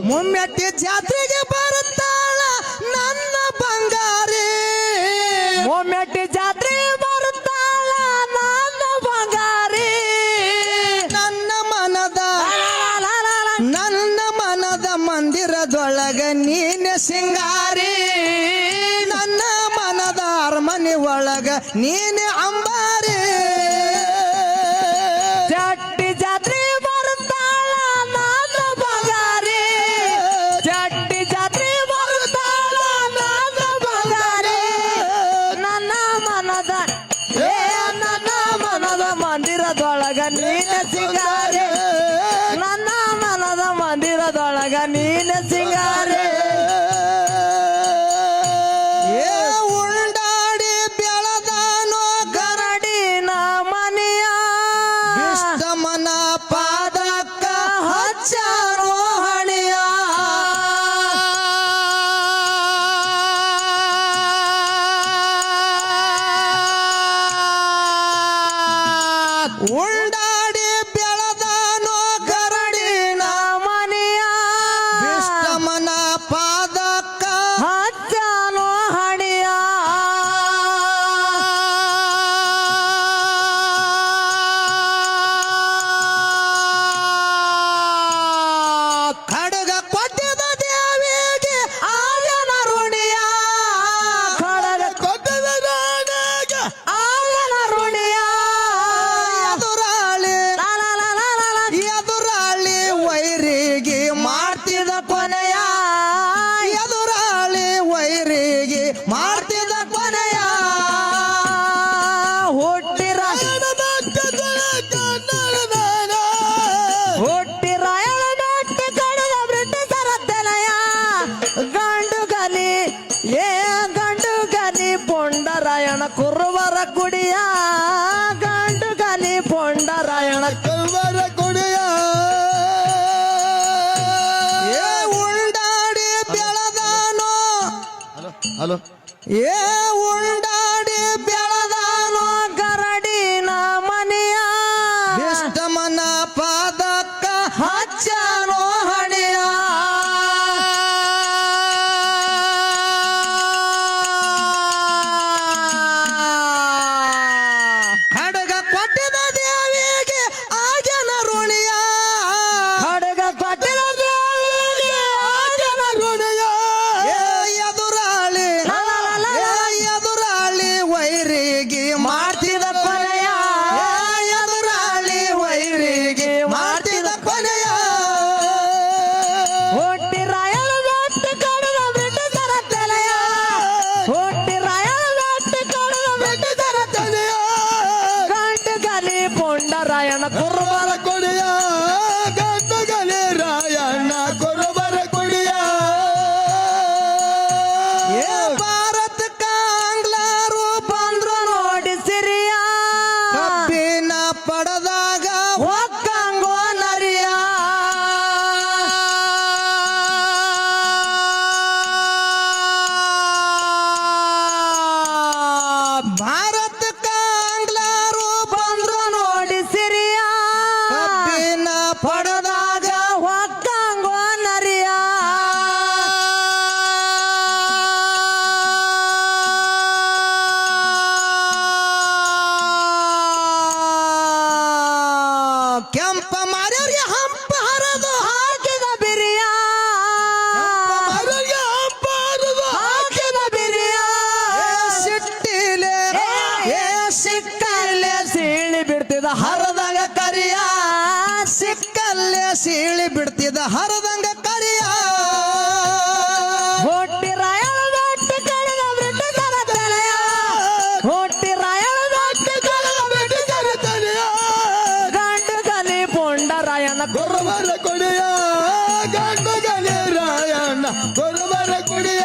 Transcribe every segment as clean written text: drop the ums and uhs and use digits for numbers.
ಮುಮ್ಮೆಟ್ಟಿ ಜಾತ್ರೆಗೆ ಬರುತ್ತಾಳ ನನ್ನ ಬಂಗಾರಿ ಮುಮ್ಮೆಟ್ಟಿ ಜಾತ್ರೆ ಬರುತ್ತಾಳ ನನ್ನ ಬಂಗಾರಿ ನನ್ನ ಮನದ ಮಂದಿರದೊಳಗ ನೀನೆ ಸಿಂಗಾರಿ ನನ್ನ ಮನದ ಅರಮನೆ ಒಳಗ ನೀನೆ ಅಂಬಾರಿ ಚಟ್ಟಿ ಜಾತ್ರೆ ಬರುತ್ತಾಳ ನನ್ನ ಬಂಗಾರಿ ಚಟ್ಟಿ ಜಾತ್ರೆ ಬರುತ್ತಾಳ ನನ್ನ ಬಂಗಾರಿ ನನ್ನ ಮನದ ಮಂದಿರದೊಳಗ ನೀನೆ ಸಿಂಗಾರಿ ನನ್ನ ಮನದ ಮಂದಿರದೊಳಗ ನೀನೆ ಸಿಂಗಾರಿ ಉಂಡಾಡಿ ಬೆಳದಾನೋ ಗರಡಿನ ಮನೆಯ ಮನ ಪಾದಕ್ಕ ಹಚ್ಚಾರೋ ಹಣಿಯ ಉಂಡಾಡಿ ಬೆಳದಾನೋ ಗರಡಿನ ಮನೆಯ ಮನ ಪಾದಕ್ಕ ಹಚ್ಚಾರೋ ಹಣಿಯ ಖಡ್ಗ ಕೊಟ್ಟಿದ ದೇವಿಗೆ ಆಯನ ಋಣಿಯ ಖಡಗ ಕೊಟ್ಟಿದ ನಾಡಿಗೆ ಆಯನ ಋಣಿಯ ಎದುರಾಳಿ ವೈರಿಗೆ ಮಾಡ್ತಿದ ಕೊನೆಯ ಎದುರಾಳಿ ವೈರಿಗೆ ಮಾಡ್ತಿದ ಕೊನೆಯ ಹುಟ್ಟಿರ ಹುಟ್ಟಿರಾಯಣ ನಾಟ್ಯ ಕಡದ ಬ್ರಿಟಿಷರ ತೆನೆಯ ಗಂಡು ಗಲಿ ಪೊಂಡರಾಯಣ ಕುರುಬರ ಗುಡಿಯ ಗಂಡು ಗಲಿ ಪೊಂಡರಾಯಣ ಕಲ್ವರ ಕೊಡೆಯ ಉಂಡಾಡಿ ಬೆಳದಾನೋ ಹಲೋ ಉಂಡಾಡಿ ಬೆಳದಾನೋ ಗರಡಿನ ಮನೆಯ ಮನ ಪಾದಕ್ಕ ಹಚ್ಚಾನೋ ಹಣಿಯ ಖಡ್ಗ ಕೊಟ್ಟಿದ ದೇವಿಗೆ ಆಜನ ಋಣಿಯ ಖಡ್ಗ ಕೊಟ್ಟಿದ ದೇವಿಗೆ ಆಜನ ಋಣಿಯ ಎದುರಾಳಿ ವೈರಿಗೆ ಮಾಡ್ತಿದ ಕೊನೆಯ ಎದುರಾಳಿ ವೈರಿಗೆ ಮಾಡ್ತಿದ ಕೊನೆಯ ಹುಟ್ಟಿರಾಯಣ ನಾಟ್ಯ ಕಡದ ಬ್ರಿಟಿಷರ ತೆನೆಯ ಹುಟ್ಟಿರಾಯಣ ನಾಟ್ಯ ಕಡದ ಬ್ರಿಟಿಷರ ತನೆಯ ಗಂಡು ಗಲಿ ಪೊಂಡರಾಯಣ ಕುರುಬರ ಕೊಡೆಯ ಗಂಡಗಲೆ ರಾಯಣ್ಣ ಕೊರಬರ ಕೊಡೆಯ ಭಾರತಕ್ಕ ಆಂಗ್ಲರು ಬಂದ್ರು ನೋಡಿ ಸಿರಿಯ ಕಬ್ಬಿನ ಪಡೆದಾಗ ಒಕ್ಕಂಗೋ ನರಿಯ ಭಾರತಕ್ಕ ಆಂಗ್ಲರು ಬಂದ್ರು ನೋಡಿ ಸಿರಿಯ ಕಬ್ಬಿನ ಪಡೆದಾಗ ಒಕ್ಕಂಗೋ ನರಿಯ ಕೆಂಪ ಮಾರ್ಯವ್ರಿಗೆ ಹಂಪ ಹರದು ಹಾಕಿದ ಬಿರಿಯ ಹಂಪ ಹರದು ಹಾಕಿದ ಬಿರಿಯ ಸಿಟ್ಟಿಲೆ ಸಿಕ್ಕಲ್ಲೇ ಸೀಳಿ ಬಿಡ್ತಿದ ಹರದಂಗ ಕರಿಯ ಸಿಕ್ಕಲ್ಲೇ ಸೀಳಿ ಬಿಡ್ತಿದ ಹರದಂಗ ಕರಿಯ ಹುಟ್ಟಿರಾಯಣ ನಾಟ್ಯ ಕಡದ ಬ್ರಿಟಿಷರ ತೆನೆಯ ಹುಟ್ಟಿರಾಯಣ ನಾಟ್ಯ ಕಡದ ಬ್ರಿಟಿಷರ ತನೆಯ ಗಂಡು ಗಲಿ ಪೊಂಡರಾಯಣ ಕೊರಬರ ಕೊಡೆಯ ಗಂಡಗಲೆ ರಾಯಣ್ಣ ಕೊರಬರ ಕೊಡೆಯ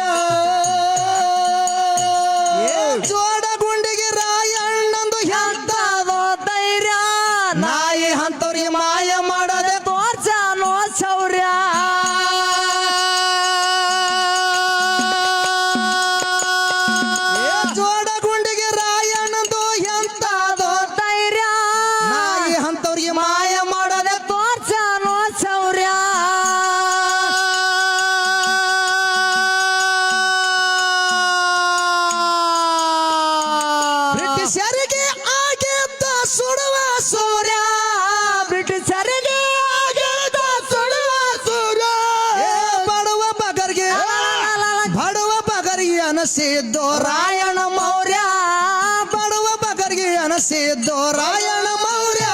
ಜೋಡ ಗುಂಡಿಗೆ ರಾಯಣ್ಣಂದು ಎಂತದೋ ಧೈರ್ಯ ನಾಯಿ ಹಂತವ್ರಿಗೆ ಮಾಯ ಮಾಡದೆ ತೋರ್ಸಾನೋ ಶೌರ್ಯ ಅನಸಿದ್ದೋ ರಾಯಣ ಮೌರ್ಯ ಬಡವ ಬಗರಿಗೆ ಅನಸಿದ್ದೋ ರಾಯಣ ಮೌರ್ಯ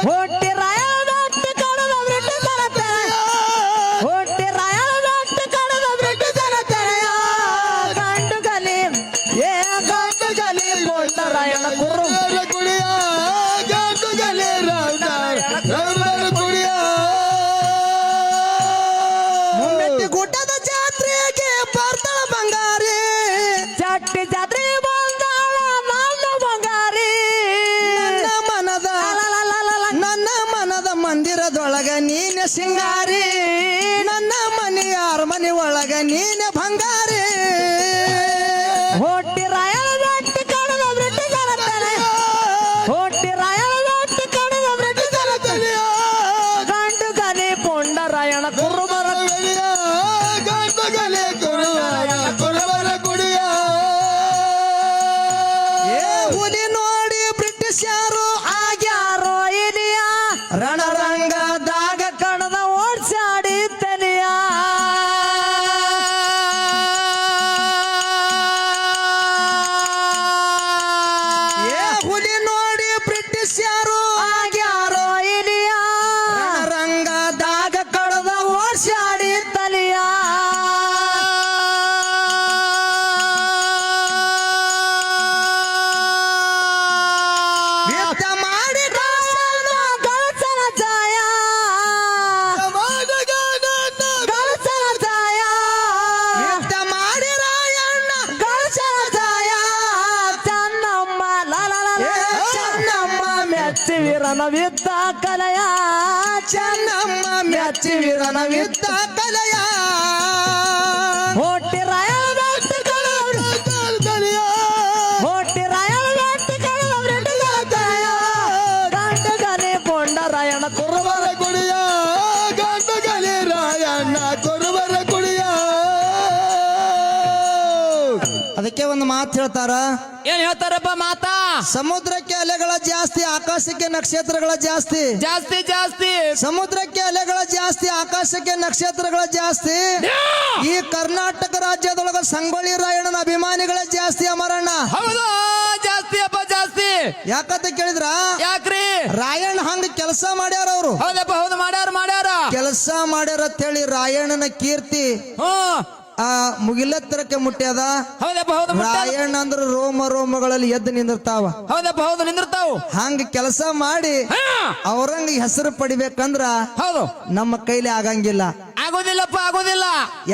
ಹುಟ್ಟಿ ರಾಯಣ ದೊಡ್ಡ ಕಡದ ಬ್ರಿಟಿಷರ ತೆರೆಯ ಹುಟ್ಟಿ ರಾಯಣ ದೊಡ್ಡ ಕಡದ ಬ್ರಿಟಿಷರ ತೆರೆಯ ಗಂಡು ಗಲಿ ಏ ಗಂಡು ಗಲಿ ಕೊಂಡ ರಾಯಣ ಕುರು ಕುಡಿಯ ಗಂಡು ಗಲೆ ರಾಯಣ ಕುಡಿಯ ಮುಮ್ಮೆತ್ತಿ ಗುಡ್ಡದ ಜಾತ್ರೆಗೆ ಬರ್ತಾಳ ಬಂಗಾರಿ ಚಟ್ಟಿ ಜಾತ್ರೆ ಬಂದಾಳ ನನ್ನ ಬಂಗಾರಿ ನನ್ನ ಮನದ ಮಂದಿರದೊಳಗ ನೀನೆ ಸಿಂಗಾರಿ ನನ್ನ ಮನೆಯ ಅರಮನೆ ಒಳಗ ನೀನೆ ಬಂಗಾರಿ ಹೊಟ್ಟಿ ರಾಯಣ ದೊಡ್ಡ ಕಡದ ಬ್ರಿಟಿಷರ ತೆರೆಯ ಹೊಟ್ಟಿ ರಾಯಣ ದೊಡ್ಡ ಕಡದ ಬ್ರಿಟಿಷರ ತೆರೆಯ ಗಂಡು ಗಲಿ ಕೊಂಡ ರಾಯಣ ಕುರುಬರ ಗಂಡು ಗಲೆ ಕುರುಬರ ಕುಡಿಯ ಏ ಹುಲಿ ನೋಡಿ ಬ್ರಿಟಿಷರು ಆಗ್ಯಾರೋ ಇಲಿಯ ರಣರಂಗದಾಗ ಕಡದ ಓಡ್ಸಾಡಿ ತಲಿಯ ಏ ಹುಲಿ ನೋಡಿ ಬ್ರಿಟಿಷರು ಆಗ್ಯಾರೋ ಇಲಿಯ ರಣರಂಗದಾಗ ಕಡದ ಓಡ್ಸಾಡಿ ತಲಿಯ ಯುದ್ಧ ಮಾಡಿ ಗಳಸನ ಛಾಯ ಗಳಸನ ಛಾಯ ಯುದ್ಧ ಮಾಡಿ ರಾಯಣ್ಣ ಗಳಸನ ಛಾಯ ಚೆನ್ನಮ್ಮ ಚೆನ್ನಮ್ಮ ಮೆಚ್ಚಿ ವೀರನ ವಿದ್ದ ಕಲೆಯ ಚೆನ್ನಮ್ಮ ಮೆಚ್ಚಿ ವೀರನ ವಿದ್ದ ಕಲೆಯ ಹೊಟ್ಟಿ ರಾಯಣ ದೊಡ್ಡ ಕಡದ ಹೊಟ್ಟಿ ರಾಯಣ ದೊಡ್ಡ ಕಡದ ಬ್ರಿಟಿಷರ ತೆರೆಯ ಗಂಡು ಗಲಿ ಕೊಂಡ ರಾಯಣ ಕುರುಬರ ಕುಡಿಯ ಗಂಡು ಗಲಿ ರಾಯಣ್ಣ ಕುರುಬರ ಕುಡಿಯ ಅದಕ್ಕೆ ಒಂದು ಮಾತು ಹೇಳ್ತಾರ ಏನ್ ಹೇಳ್ತಾರಪ್ಪ ಮಾತಾ ಸಮುದ್ರಕ್ಕೆ ಅಲೆಗಳ ಜಾಸ್ತಿ ಆಕಾಶಕ್ಕೆ ನಕ್ಷತ್ರಗಳ ಜಾಸ್ತಿ ಜಾಸ್ತಿ ಜಾಸ್ತಿ ಸಮುದ್ರಕ್ಕೆ ಅಲೆಗಳ ಜಾಸ್ತಿ ಆಕಾಶಕ್ಕೆ ನಕ್ಷತ್ರಗಳ ಜಾಸ್ತಿ ಈ ಕರ್ನಾಟಕ ರಾಜ್ಯದೊಳಗ ಸಂಗೊಳ್ಳಿ ರಾಯಣ್ಣನ ಅಭಿಮಾನಿಗಳ ಜಾಸ್ತಿ ಅಮರಣ್ಣ ಹೌದು ಜಾಸ್ತಿ ಅಪ್ಪ ಜಾಸ್ತಿ ಯಾಕಂತ ಕೇಳಿದ್ರ ಯಾಕ್ರಿ ರಾಯಣ್ಣ ಹಂಗ ಕೆಲಸ ಮಾಡ್ಯಾರ ಅವರು ಹೌದಪ್ಪ ಹೌದು ಮಾಡ್ಯಾರ ಮಾಡ್ಯಾರ ಕೆಲಸ ಮಾಡ್ಯಾರ ಅಂತ ಹೇಳಿ ರಾಯಣ್ಣನ ಕೀರ್ತಿ ಹ್ಮ್ ಆ ಮುಗಿಲೆತ್ತರಕ್ಕೆ ಮುಟ್ಟ್ಯದ ಹೌದಪ್ಪ ಹೌದು ರಾಯಣ್ಣ ಅಂದ್ರ ರೋಮ ರೋಮಗಳಲ್ಲಿ ಎದ್ದು ನಿಂದಿರ್ತಾವ ಹೌದಪ್ಪ ಹೌದು ನಿಂದಿರ್ತಾವು ಹಂಗ ಕೆಲಸ ಮಾಡಿ ಅವ್ರಂಗ ಹೆಸರು ಪಡಿಬೇಕಂದ್ರ ಹೌದು ನಮ್ಮ ಕೈಲಿ ಆಗಂಗಿಲ್ಲ ಆಗೋದಿಲ್ಲಪ್ಪ ಆಗೋದಿಲ್ಲ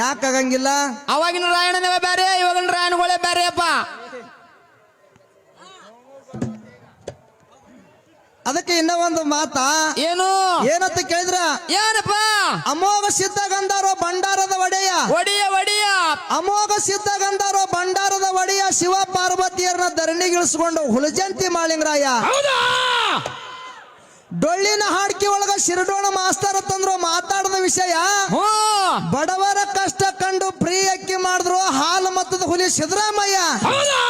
ಯಾಕೆ ಆಗಂಗಿಲ್ಲ ಅವಾಗಿನ ರಾಯಣ್ಣನವೇ ಬೇರೆ ಇವಾಗಿನ ರಾಯಣ್ಣಗಳೇ ಬೇರೆ ಅಪ್ಪ ಅದಕ್ಕೆ ಇನ್ನ ಒಂದು ಮಾತಾ ಏನು ಏನಂತ ಕೇಳಿದ್ರ ಏನಪ್ಪ ಅಮೋಘ ಸಿದ್ಧಗಂಧಾರೋ ಭಂಡಾರದ ಒಡೆಯ ಒಡಿಯ ಒಡಿಯ ಅಮೋಘ ಸಿದ್ಧಗಂಧಾರೋ ಭಂಡಾರದ ಒಡೆಯ ಶಿವ ಪಾರ್ವತಿಯರನ್ನ ಧರಣಿಗಿಳಿಸ್ಕೊಂಡು ಹುಲಜಂತಿ ಮಾಳಿಂಗರಾಯ ಹೌದಾ ಡೊಳ್ಳಿನ ಹಾಡ್ಕಿ ಒಳಗ ಶಿರಡೋಣ ಮಾಸ್ತರ ತಂದ್ರು ಮಾತಾಡದ ವಿಷಯ ಬಡವರ ಕಷ್ಟ ಕಂಡು ಫ್ರೀ ಅಕ್ಕಿ ಮಾಡಿದ್ರು ಹಾಲು ಮತ್ತದ ಹುಲಿ ಸಿದ್ದರಾಮಯ್ಯ ಹೌದಾ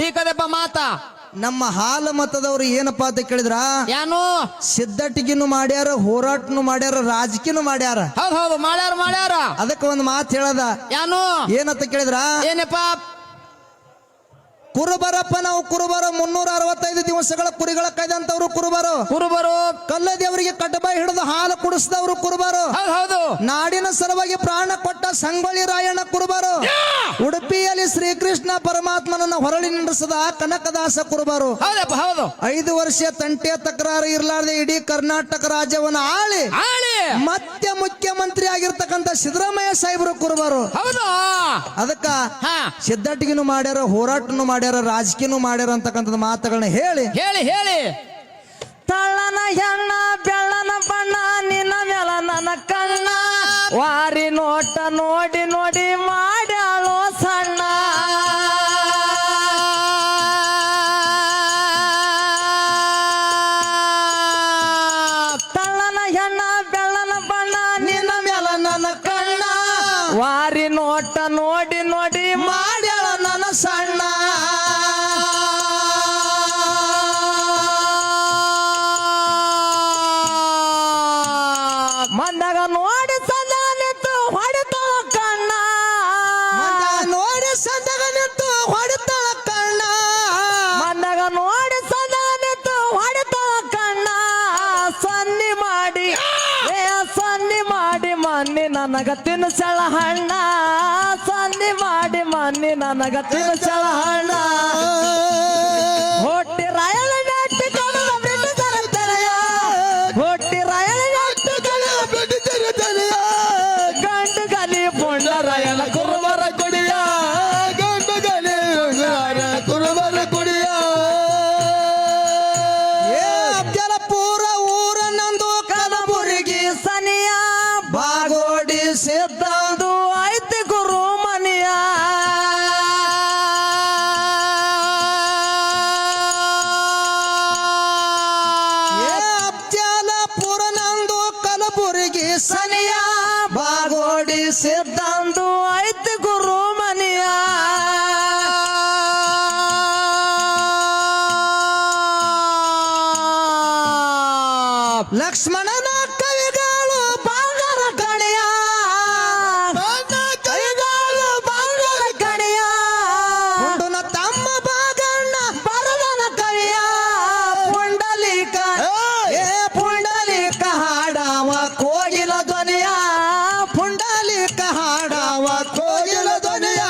ಟೀಕದಪ್ಪ ಮಾತಾ ನಮ್ಮ ಹಾಲು ಮತದವ್ರು ಏನಪ್ಪಾ ಅಂತ ಕೇಳಿದ್ರ ಏನು ಸಿದ್ದಟಿಗಿನು ಮಾಡ್ಯಾರ ಹೋರಾಟನು ಮಾಡ್ಯಾರ ರಾಜಕೀಯನು ಮಾಡ್ಯಾರ ಹೌದು ಹೌದು ಮಾಡ್ಯಾರ ಮಾಡ್ಯಾರ ಅದಕ್ಕೆ ಒಂದು ಮಾತು ಹೇಳದ ಏನು ಏನಂತ ಕೇಳಿದ್ರ ಏನಪ್ಪ ಕುರುಬರಪ್ಪ ನಾವು ಕುರುಬರು 365 ದಿವಸಗಳ ಕುರಿಗಳ ಕೈದಂತವ್ರು ಕುರುಬರು ಕುರುಬರು ಕಲ್ಲ ದೇವರಿಗೆ ಕಟ್ಟಬಾಯಿ ಹಿಡಿದು ಹಾಲು ಕುಡಿಸಿದವರು ಕುರುಬರು ಹೌದು ಹೌದು ನಾಡಿನ ಸಲುವಾಗಿ ಪ್ರಾಣ ಕೊಟ್ಟ ಸಂಗೊಳ್ಳಿ ರಾಯಣ್ಣ ಕುರುಬರು ಉಡುಪಿಯಲ್ಲಿ ಶ್ರೀಕೃಷ್ಣ ಪರಮಾತ್ಮನನ್ನ ಹೊರಳಿ ನಿಂದಿಸಿದ ಕನಕದಾಸ ಕುರುಬರು ಹೌದಪ್ಪ ಹೌದು 5 ವರ್ಷ ತಂಟೆ ತಕರಾರು ಇರ್ಲಾರ್ದೆ ಇಡೀ ಕರ್ನಾಟಕ ರಾಜ್ಯವನ್ನು ಆಳಿ ಆಳಿ ಮತ್ತೆ ಮುಖ್ಯಮಂತ್ರಿ ಆಗಿರ್ತಕ್ಕಂಥ ಸಿದ್ದರಾಮಯ್ಯ ಸಾಹೇಬರು ಕುರುಬರು ಹೌದು ಅದಕ್ಕ ಹಾ ಸಿದ್ದಟಿಗಿನು ಮಾಡ್ಯಾರ ಹೋರಾಟನು ಮಾಡ್ಯಾರ ರಾಜಕೀಯನು ಮಾಡ್ಯಾರ ಅಂತಕ್ಕಂಥದ್ದು ಮಾತುಗಳನ್ನ ಹೇಳಿ ಹೇಳಿ ಹೇಳಿ ತಳ್ಳನ ಹೆಣ್ಣ ಬೆಳ್ಳನ ಬಣ್ಣ ನಿನ್ನ ಮೇಲ ನನ್ನ ಕಣ್ಣ ವಾರಿ ನೋಟ ನೋಡಿ ನೋಡಿ ಮಾಡ್ಯಾಳೋ ಸಣ್ಣ ತಳ್ಳನ ಹೆಣ್ಣ ಬೆಳ್ಳನ ಬಣ್ಣ ನಿನ್ನ ಮೇಲ ನನ್ನ ಕಣ್ಣ ವಾರಿ ನೋಟ ನೋಡಿ ನೋಡಿ ಮಾಡ್ಯಾಳ ನನ್ನ ಸಣ್ಣ ಮಂದಾಗ ನೋಡಿ ಸಂದ ನಿಂತು ಹೊಡಿತಾವ ಕಣ್ಣ ನನಗ ತಿನ್ಸಳ ಹಣ್ಣ ಸಂಧಿ ಮಾಡಿ ಮನ್ನಿ ನನಗ ತಿನ್ಸಳ ಹಣ್ಣ ಹೊಟ್ಟಿ ರಾಯಳ ನೆಟ್ಟಿ ಕಡದ ಬಿಟ್ಟು ತರತನೆಯ ಹೊಟ್ಟಿ ರಾಯಳ ನೆಟ್ಟಿ ಕಡದ ಬಿಟ್ಟು ತರತನೆಯ ಗಂಡು ಗಲಿ ಪುಂಡ ರಾಯಳ ಕುರುಬರ ಕುಡಿಯ ಗಂಡು ಗಲಿ ಕುರುಬರ ಕುಡಿಯ ಅಫ್ಜಲಪುರ ಊರ ನಂದು ಕಲಬುರಗಿ ಸನಿಯ ಬಾಗೋಡಿ ಸಿದ್ಧಂದು ಐತಿ ಗುರು ಮನಿಯ ಅಫ್ಜಲಪುರ ನಂದು ಕಲಬುರಗಿ ಸನಿಯ ಬಾಗೋಡಿ ಸಿದ್ಧಂದು ಐತಿ ಗುರು ಮನಿಯ ಲಕ್ಷ್ಮಣನ ಕವಿಗಳು ಬಂಗಾರ ಕಣಿಯ ಕೈಗಾಲು ಬಂಗಾರ ಕಣಿಯ ಹುಂಡುನ ತಮ್ಮ ಬಾಗಣ್ಣ ಬರದನ ಕವಿಯ ಪುಂಡಲೀಕ ಏ ಪುಂಡಲೀಕ ಹಾಡವ ಕೋಗಿಲ ಧ್ವನಿಯ ಪುಂಡಲೀಕ ಹಾಡವ ಕೋಗಿಲ ಧ್ವನಿಯ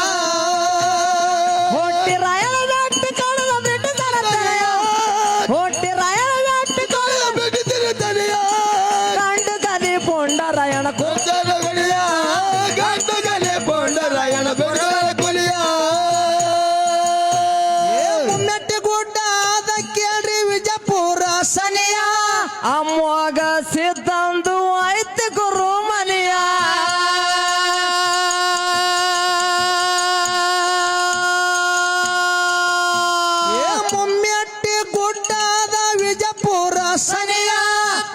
ಹೊಟ್ಟಿ ರಾಯಳ ಗಟ್ಟಿ ಕಡದ ಬಿಟ್ಟು ತರತನೆಯ ಹೊಟ್ಟಿ ರಾಯಳ ಗಟ್ಟಿ ಕಡದ ಬಿಟ್ಟು ತರತನೆಯ ಗಂಡು ಗಲಿ ಪುಂಡರಾಯಣ ಕುಂದರಗಳಿಯ ಗಂಡುಗಲೆ ಪುಂಡರಾಯಣ ಕುಲಿಯ ಮುಮ್ಮೆಟ್ಟಿ ಗುಡ್ಡ ಅದ ಕೇಳ್ರಿ ವಿಜಯಪುರ ಸನಿಯ ಅಮ್ಮಗ ಸಿದ್ಧಂದು ಐತಿ ಗುರು ಮನಿಯ ಮುಮ್ಮೆಟ್ಟಿ ಗುಡ್ಡ ಅದ ವಿಜಯಪುರ ಸನಿಯ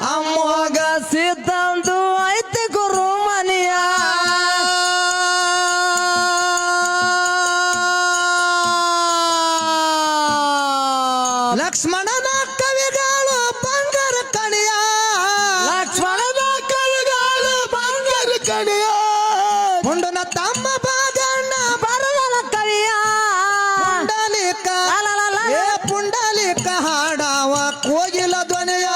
ಅಮ್ಮಗ ಸಿದ್ಧಂದು ಐತಿ ಗುರು ಮನಿಯ ಲಕ್ಷ್ಮಣನ ಕವಿಗಳು ಬಂಗಾರ ಕಣಿಯ ಲಕ್ಷ್ಮಣನ ಕವಿಗಳು ಬಂಗಾರ ಕಣಿಯ ಹುಂಡುನ ತಮ್ಮ ಬಾಗಣ್ಣ ಬರದನ ಕವಿಯ ಪುಂಡಲೀಕ ಏ ಪುಂಡಲೀಕ ಹಾಡವ ಕೋಗಿಲ ಧ್ವನಿಯ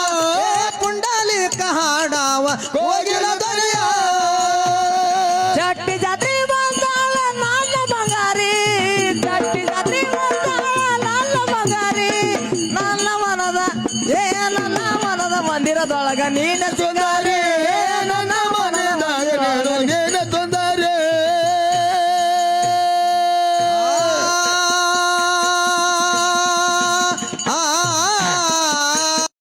ಏ ಪುಂಡಲೀಕ ಹಾಡವ ಕೋಗಿಲ ಧ್ವನಿಯ ಚಟ್ಟಿ ಜಾತ್ರೆ ಬಂದಾಳ ನನ್ನ ಬಂಗಾರಿ ಚಟ್ಟಿ ಜಾತ್ರೆ ಬಂದಾಳ ನನ್ನ ಬಂಗಾರಿ ನನ್ನ ಮನದ ಮಂದಿರದೊಳಗ ನೀನ ಸಿಂಗಾರಿ